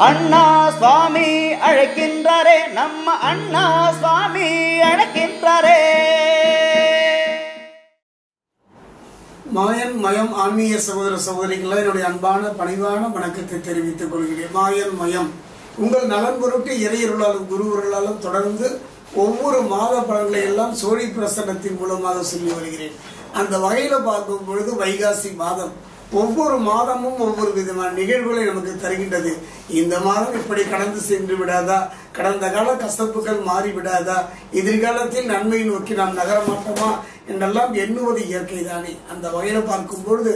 அண்ணா சுவாமி அழைக்கின்றாரே, நம்ம அண்ணா சுவாமி அழைக்கின்றாரே. மாயன் மயம் ஆன்மீக சகோதர சகோதரிகளை என்னுடைய அன்பான பணிவான வணக்கத்தை தெரிவித்துக் கொள்கிறேன். மாயன் மயம் உங்கள் நலன் பொருட்டு இறையருளாலும் குருவர்களாலும் தொடர்ந்து ஒவ்வொரு மாத பலன்களை எல்லாம் சோழி பிரசன்னத்தின் மூலமாக சொல்லி வருகிறேன். அந்த வகையில பார்க்கும் பொழுது வைகாசி மாதம் ஒவ்வொரு மாதமும் ஒவ்வொரு விதமான நிகழ்வுகளை நமக்கு தருகின்றது. இந்த மாதம் இப்படி கடந்து சென்று விடாதா, கடந்த கால கசப்புகள் மாறிவிடாதா, எதிர்காலத்தில் நன்மையை நோக்கி நாம் நகர மாட்டோமா என்றெல்லாம் எண்ணுவது இயற்கை தானே. அந்த வகையில பார்க்கும் பொழுது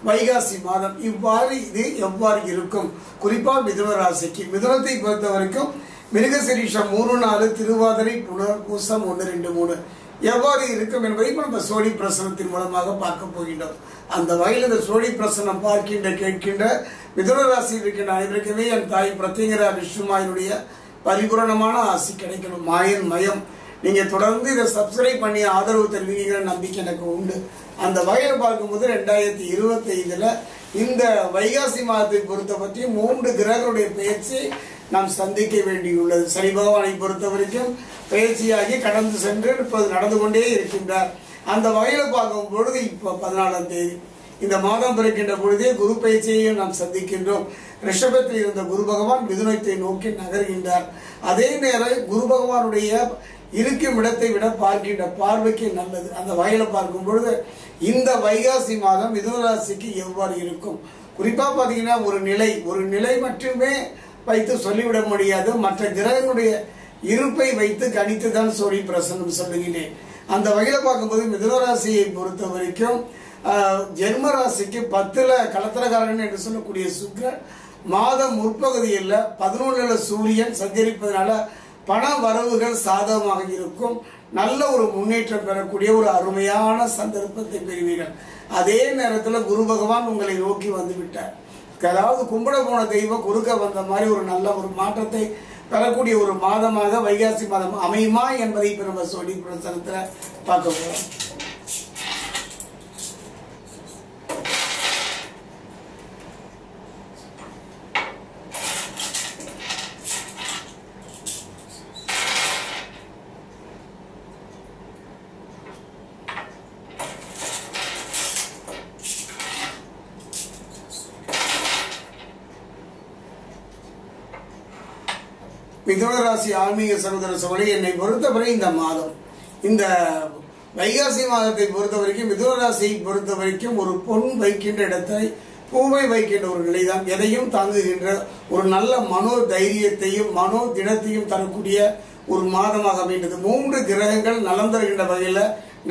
வைகாசி மாதம் இவ்வாறு இது எவ்வாறு இருக்கும், குறிப்பா மிதுன ராசிக்கு, மிதுனத்தை பொறுத்த வரைக்கும் மிருகசீரிஷம் 3 4, திருவாதிரை புனர்பூசம் 1 2 3 எவ்வாறு இருக்கும் என்பதை நம்ம சோழி பிரசனத்தின் மூலமாக பார்க்க போகின்றோம். அந்த வகையில் இந்த சோழி பிரசனம் பார்க்கின்ற கேட்கின்ற மிதுன ராசியில் இருக்கின்ற அனைவருக்குமே என் தாய் பிரத்யங்கரா விஷ்ணுமாயினுடைய பரிபூரணமான ஆசி கிடைக்கணும். மாயன் மயம் நீங்க தொடர்ந்து இதை சப்ஸ்கிரைப் பண்ணி ஆதரவு தெரிவிக்கிற நம்பிக்கை எனக்கு உண்டு. அந்த வகையில் பார்க்கும்போது 2025 இந்த வைகாசி மாதத்தை பொறுத்த பற்றி 3 கிரகங்களுடைய பெயர்ச்சி நாம் சந்திக்க வேண்டியுள்ளது. சனி பகவானை பொறுத்த வரைக்கும் பயிற்சியாகி கடந்து சென்று இப்போது நடந்து கொண்டே இருக்கின்றார். அந்த வகையில பார்க்கும் பொழுது இப்போ 14ஆம் தேதி இந்த மாதம் பிறக்கின்ற பொழுதே குரு பயிற்சியையும் நாம் சந்திக்கின்றோம். ரிஷபத்தில் இருந்த குரு பகவான் மிதுனத்தை நோக்கி நகர்கின்றார். அதே நேரம் குரு பகவானுடைய இருக்கும் இடத்தை விட பார்க்கின்ற பார்வைக்கு நல்லது. அந்த வகையில பார்க்கும் பொழுது இந்த வைகாசி மாதம் மிதுன ராசிக்கு எவ்வாறு இருக்கும், குறிப்பா பாத்தீங்கன்னா ஒரு நிலை மட்டுமே வைத்து சொல்லிவிட முடியாது. மற்ற கிரகங்களுடைய இருப்பை வைத்து கணித்துதான் சோழி பிரசனம் சொல்லுகிறேன். அந்த வகையில பார்க்கும்போது மிதுன ராசியை பொறுத்த வரைக்கும் ஜென்ம ராசிக்கு 10ல கலத்திரக்காரன் என்று சொல்லக்கூடிய சுக்கிரன் மாதம் முற்பகுதியில் 11ல சூரியன் சஞ்சரிப்பதனால பண வரவுகள் சாதகமாக இருக்கும். நல்ல ஒரு முன்னேற்றம் பெறக்கூடிய ஒரு அருமையான சந்தர்ப்பத்தை பெறுவீர்கள். அதே நேரத்தில் குரு பகவான் உங்களை நோக்கி வந்து விட்டார். அதாவது கும்பிட போன தெய்வம் குறுக்க வந்த மாதிரி ஒரு நல்ல ஒரு மாற்றத்தை பெறக்கூடிய ஒரு மாதமாக வைகாசி மாதம் அமையுமா என்பதை இப்ப நம்ம சோழி பிரசனத்துல பார்க்க போறோம். மிதுன ராசி ஆன்மீக சகோதர சகோதரி என்னை பொறுத்தவரை இந்த மாதம் இந்த வைகாசி மாதத்தை பொறுத்த வரைக்கும் மிதுன ராசியை பொறுத்த வரைக்கும் ஒரு பொன் வைக்கின்ற இடத்தை பூவை வைக்கின்ற ஒரு நிலைதான். எதையும் தாங்குகின்ற ஒரு நல்ல மனோ தைரியத்தையும் மனோ திடத்தையும் தரக்கூடிய ஒரு மாதமாக அமைந்தது. 3 கிரகங்கள் நலம் தருகின்ற வகையில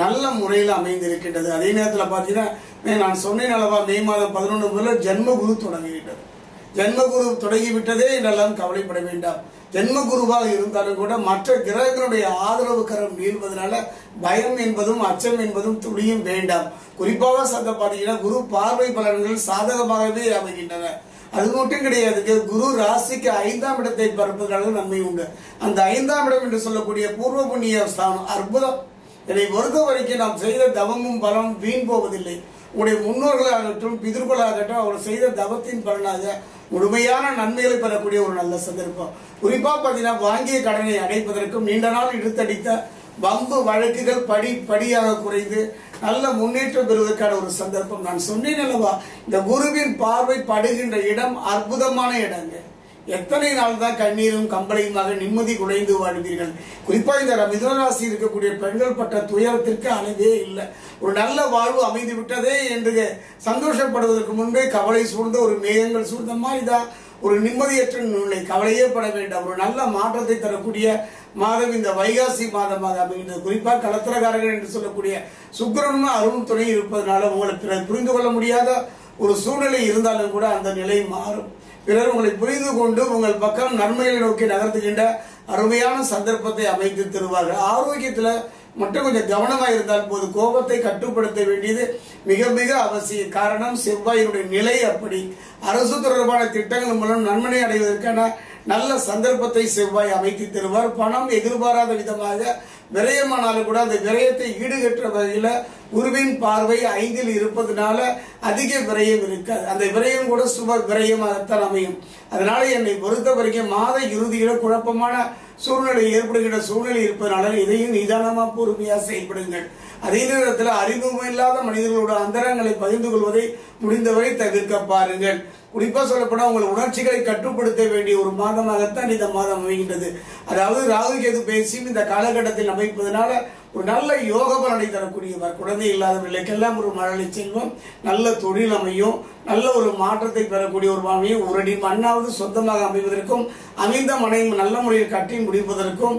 நல்ல முறையில் அமைந்திருக்கின்றது. அதே நேரத்தில் பார்த்தீங்கன்னா நான் சொன்னேன் அளவா மே மாதம் 11 முதல் ஜென்மகுரு தொடங்குகின்றது. ஜென்மகுரு தொடங்கிவிட்டதே என்றெல்லாம் கவலைப்பட வேண்டாம். ஜென்மகுருவாக இருந்தாலும் கூட மற்ற கிரகங்களுடைய ஆதரவு கரம் நீள்வதனால பயம் என்பதும் அச்சம் என்பதும் துளியும் வேண்டாம். குறிப்பாக சந்த பார்த்தீங்கன்னா குரு பார்வை பலன்கள் சாதகமாகவே அமைகின்றன. அது மட்டும் கிடையாது, குரு ராசிக்கு 5ஆம் இடத்தை பரப்புவதனால நன்மை உண்டு. அந்த 5ஆம் இடம் என்று சொல்லக்கூடிய பூர்வ புண்ணிய ஸ்தானம் அற்புதம். இதை பொறுத்த வரைக்கும் நாம் செய்த தவமும் பலம் வீண் போவதில்லை. உங்களுடைய முன்னோர்களாகட்டும் பிதர்களாகட்டும் அவர் செய்த தவத்தின் பலனாக முழுமையான நன்மைகளை பெறக்கூடிய ஒரு நல்ல சந்தர்ப்பம். குறிப்பா பார்த்தீங்கன்னா வாங்கிய கடனை அடைப்பதற்கும் நீண்ட நாள் இழுத்தடித்த வம்பு வழக்குகள் படியாக குறைந்து நல்ல முன்னேற்றம் பெறுவதற்கான ஒரு சந்தர்ப்பம். நான் சொன்னேன் அல்லவா, இந்த குருவின் பார்வை படுகின்ற இடம் அற்புதமான இடங்க. எத்தனை நாள் தான் கண்ணீரும் கம்பளையுமாக நிம்மதி குலைந்து வாழ்வீர்கள். குறிப்பா இந்த மிதுன ராசி இருக்கக்கூடிய பெண்கள் பட்ட துயரத்திற்கு அளவே இல்லை. ஒரு நல்ல வாழ்வு அமைந்து விட்டதே என்று சந்தோஷப்படுவதற்கு முன்பே கவலை சூழ்ந்த ஒரு மேகங்கள் சூழ்ந்த மாதிரி தான் ஒரு நிம்மதியற்ற நிலை. கவலையே பட வேண்டாம். ஒரு நல்ல மாற்றத்தை தரக்கூடிய மாதம் இந்த வைகாசி மாதமாக அமைகின்றது. குறிப்பா கலத்திரக்காரர்கள் என்று சொல்லக்கூடிய சுக்கிரனும் அருணும் துணை இருப்பதனால உங்களை புரிந்து கொள்ள முடியாத ஒரு சூழ்நிலை இருந்தாலும் கூட அந்த நிலை மாறும். பிறர் உங்களை புரிந்து கொண்டு உங்கள் பக்கம் நன்மைகளை நோக்கி நகர்த்துகின்ற அருமையான சந்தர்ப்பத்தை அமைத்து தருவார்கள். ஆரோக்கியத்துல மட்டும் கொஞ்சம் கவனமாக இருந்தால் போது, கோபத்தை கட்டுப்படுத்த வேண்டியது மிக மிக அவசியம். காரணம் செவ்வாயினுடைய நிலை அப்படி. அரசு தொடர்பான திட்டங்கள் மூலம் நன்மை அடைவதற்கான நல்ல சந்தர்ப்பத்தை செவ்வாய் அமைத்து தருவார். பணம் எதிர்பாராத விதமாக விரயமானாலும் கூட அந்த விரயத்தை ஈடுகற்ற வகையில குருவின் பார்வை 5ல் இருப்பதனால அதிக விரயம் இருக்காது. அந்த விரயம் கூட சுப விரயமாகத்தான் அமையும். அதனால என்னை பொறுத்த வரைக்கும் மாத இறுதியில குழப்பமான சூழ்நிலை ஏற்படுகின்ற சூழ்நிலை இருப்பதனால இதையும் நிதானமா பொறுமையா செயல்படுங்கள். அதே நேரத்தில் அறிமுகம் இல்லாத மனிதர்களோட அந்தரங்களை பகிர்ந்து கொள்வதை முடிந்தவரை தவிர்க்க பாருங்கள். குறிப்பா சொல்லப்போனா உங்கள் உணர்ச்சிகளை கட்டுப்படுத்த வேண்டிய ஒரு மாதமாகத்தான் இந்த மாதம் அமைகின்றது. அதாவது ராகு கேது பேசியும் இந்த காலகட்டத்தில் அமைப்பதனால ஒரு நல்ல யோக பலனை தரக்கூடியவர். குழந்தை இல்லாதவர்களுக்கெல்லாம் ஒரு மழலை செல்வம், நல்ல தொழில் அமையும், நல்ல ஒரு மாற்றத்தை பெறக்கூடிய ஒரு அமையும், ஒரு அடி மண்ணாவது சொந்தமாக அமைவதற்கும் அமைந்த மனையும் நல்ல முறையில் கட்டி முடிப்பதற்கும்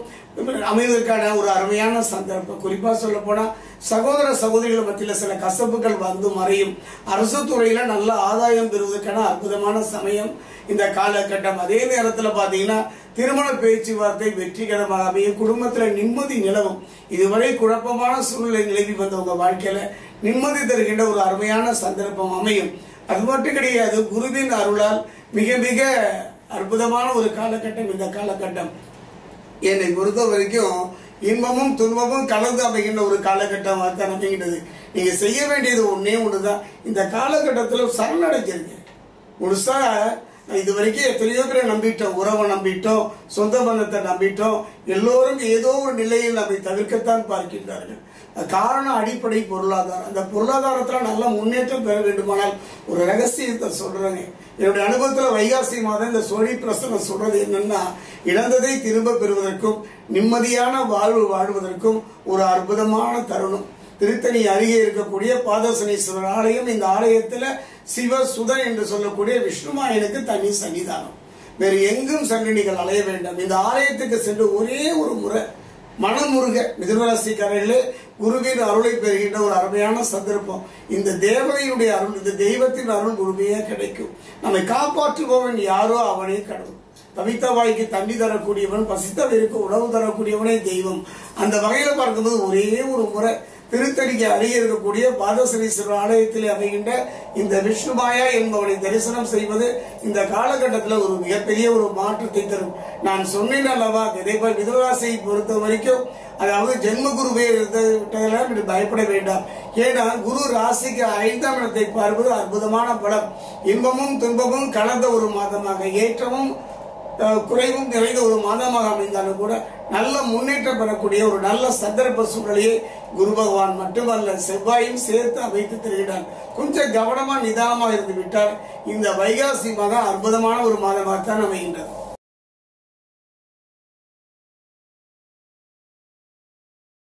அமைவதற்கான ஒரு அருமையான சந்தர்ப்பம். குறிப்பா சொல்ல போனா சகோதர சகோதரிகள் மத்தியில் சில கசப்புகள் வந்து மறையும். அரசு துறையில நல்ல ஆதாயம் பெறுவதற்கான அற்புதமான சமயம் இந்த காலகட்டம். அதே நேரத்தில் பாத்தீங்கன்னா திருமண பேச்சுவார்த்தை வெற்றிகரமாக அமையும். குடும்பத்தில் நிம்மதி நிலவும். இதுவரை குழப்பமான சூழ்நிலை நிலவி வந்த உங்க வாழ்க்கையில நிம்மதி தருகின்ற ஒரு அருமையான சந்தர்ப்பம் அமையும். அது மட்டும் கிடையாது, குருவின் அருளால் மிக மிக அற்புதமான ஒரு காலகட்டம் இந்த காலகட்டம். என்னை பொறுத்த வரைக்கும் இன்பமும் துன்பமும் கலந்து அமைகின்ற ஒரு காலகட்டமாக தான் அமைகின்றது. நீங்க செய்ய வேண்டியது ஒன்னே ஒண்ணுதான், இந்த காலகட்டத்தில் சரணடைஞ்சிருங்க. முழுசா இது வரைக்கும் எத்தனையோ பேரை நம்பிட்டோம், உறவை நம்பிட்டோம், சொந்த பந்தத்தை நம்பிட்டோம். எல்லோரும் ஏதோ ஒரு நிலையில் நம்மை தவிர்க்கத்தான் பார்க்கின்றார்கள். காரணம் அடிப்படை பொருளாதாரம். அந்த பொருளாதாரத்துல நல்ல முன்னேற்றம் பெற வேண்டுமானால் ஒரு ரகசியத்தை சொல்றேங்க. என்னுடைய அனுபவத்துல வைகாசி மாதம் இந்த சோழி பிரசனம் சொல்றது என்னன்னா, இழந்ததை திரும்ப பெறுவதற்கும் நிம்மதியான வாழ்வு வாழ்வதற்கும் ஒரு அற்புதமான தருணம். திருத்தணி அருகே இருக்கக்கூடிய பாதசனீஸ்வரர் ஆலயம். இந்த ஆலயத்துல சிவ சுதன் என்று சொல்லக்கூடிய விஷ்ணுமாயனுக்கு தனி சன்னிதானம். வேறு எங்கும் சென்று நீங்கள் அலைய வேண்டாம். இந்த ஆலயத்துக்கு சென்று ஒரே ஒரு முறை மனமுருக மிதுனராசிக்காரர்களே குருவின் அருளை பெறுகின்ற ஒரு அருமையான சந்தர்ப்பம். இந்த தேவதையுடைய அருள், இந்த தெய்வத்தின் அருள் முழுமையா கிடைக்கும். நம்மை காப்பாற்றுபவன் யாரோ அவனே கடவுள். தவித்த வாய்க்கு தண்ணி தரக்கூடியவன், பசித்தவருக்கு உணவு தரக்கூடியவனே தெய்வம். அந்த வகையில பார்க்கும்போது ஒரே ஒரு முறை திருத்தணிக்கு அருகே இருக்கக்கூடிய பாதசனீஸ்வரர் ஆலயத்தில் அமைகின்ற இந்த விஷ்ணுமாயா என்பவனை தரிசனம் செய்வது இந்த காலகட்டத்தில் ஒரு மிகப்பெரிய ஒரு மாற்றத்தை தரும். நான் சொன்னேன் அல்லவா, மிதுனராசியை பொறுத்த வரைக்கும் அதாவது ஜென்ம குருவே விட்டதெல்லாம் பயப்பட வேண்டாம். ஏன்னா குரு ராசிக்கு 5ஆம் இடத்தை பார்ப்பது அற்புதமான பலம். இன்பமும் துன்பமும் கலந்த ஒரு மாதமாக, ஏற்றமும் குறைவும் நிறைந்த ஒரு மாதமாக அமைந்தாலும் கூட நல்ல முன்னேற்றம் பெறக்கூடிய ஒரு நல்ல சந்தர்ப்ப சூழலையே குரு பகவான் மட்டுமல்ல செவ்வாயும் சேர்த்து அமைத்து தருகிறார். கொஞ்சம் கவனமா நிதானமா இருந்து விட்டால் இந்த வைகாசி மாதம் அற்புதமான ஒரு மாதமாகத்தான் அமைகின்றது.